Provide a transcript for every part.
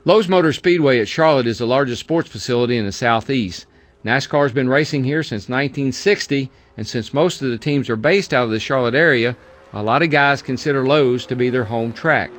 Lowe's Motor Speedway at Charlotte is the largest sports facility in the Southeast. NASCAR has been racing here since 1960, and since most of the teams are based out of the Charlotte area, a lot of guys consider Lowe's to be their home track.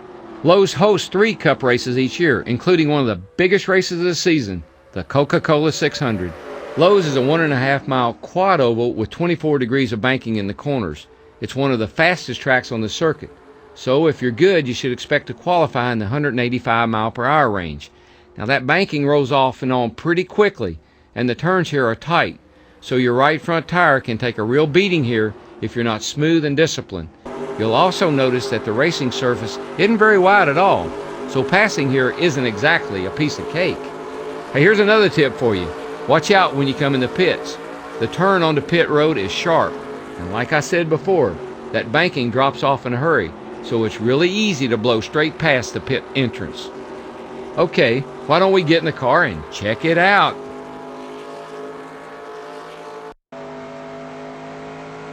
Lowe's hosts 3 Cup races each year, including one of the biggest races of the season, the Coca-Cola 600. Lowe's is a 1.5-mile quad oval with 24 degrees of banking in the corners. It's one of the fastest tracks on the circuit. So if you're good, you should expect to qualify in the 185-mile-per-hour range. Now that banking rolls off and on pretty quickly, and the turns here are tight, so your right front tire can take a real beating here if you're not smooth and disciplined. You'll also notice that the racing surface isn't very wide at all, so passing here isn't exactly a piece of cake. Hey, here's another tip for you. Watch out when you come in the pits. The turn onto pit road is sharp, and like I said before, that banking drops off in a hurry, so it's really easy to blow straight past the pit entrance. Okay, why don't we get in the car and check it out?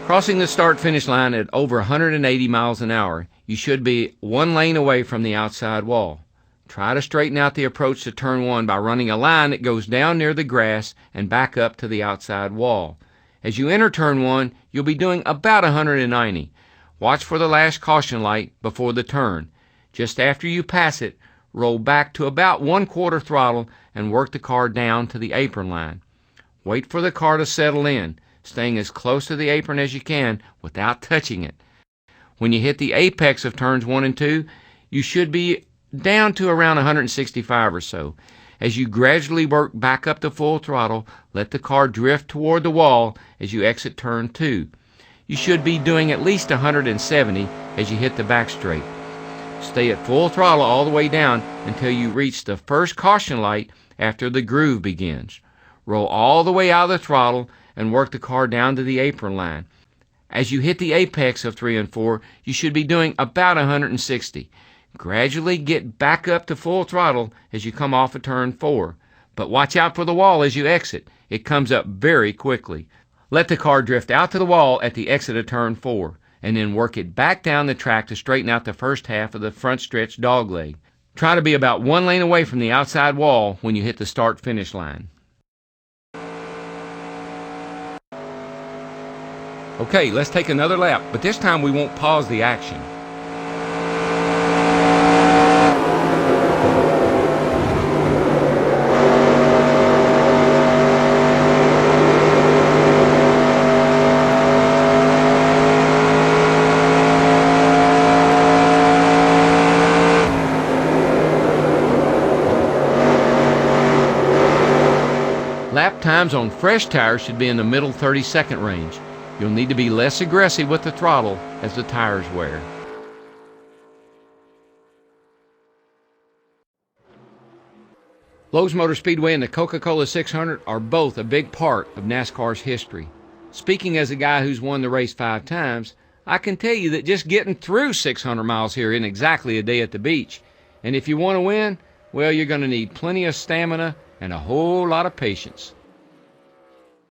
Crossing the start-finish line at over 180 miles an hour, you should be 1 lane away from the outside wall. Try to straighten out the approach to turn 1 by running a line that goes down near the grass and back up to the outside wall. As you enter turn 1, you'll be doing about 190. Watch for the last caution light before the turn. Just after you pass it, roll back to about 1/4 throttle and work the car down to the apron line. Wait for the car to settle in, staying as close to the apron as you can without touching it. When you hit the apex of turns 1 and 2, you should be down to around 165 or so. As you gradually work back up to full throttle, let the car drift toward the wall as you exit turn 2. You should be doing at least 170 as you hit the back straight. Stay at full throttle all the way down until you reach the first caution light after the groove begins. Roll all the way out of the throttle and work the car down to the apron line. As you hit the apex of 3 and 4, you should be doing about 160. Gradually get back up to full throttle as you come off of turn 4. But watch out for the wall as you exit. It comes up very quickly. Let the car drift out to the wall at the exit of turn 4, and then work it back down the track to straighten out the first half of the front stretch dogleg. Try to be about 1 lane away from the outside wall when you hit the start-finish line. Okay, let's take another lap, but this time we won't pause the action. Lap times on fresh tires should be in the middle 30-second range. You'll need to be less aggressive with the throttle as the tires wear. Lowe's Motor Speedway and the Coca-Cola 600 are both a big part of NASCAR's history. Speaking as a guy who's won the race 5 times, I can tell you that just getting through 600 miles here isn't exactly a day at the beach. And if you want to win, well, you're going to need plenty of stamina and a whole lot of patience.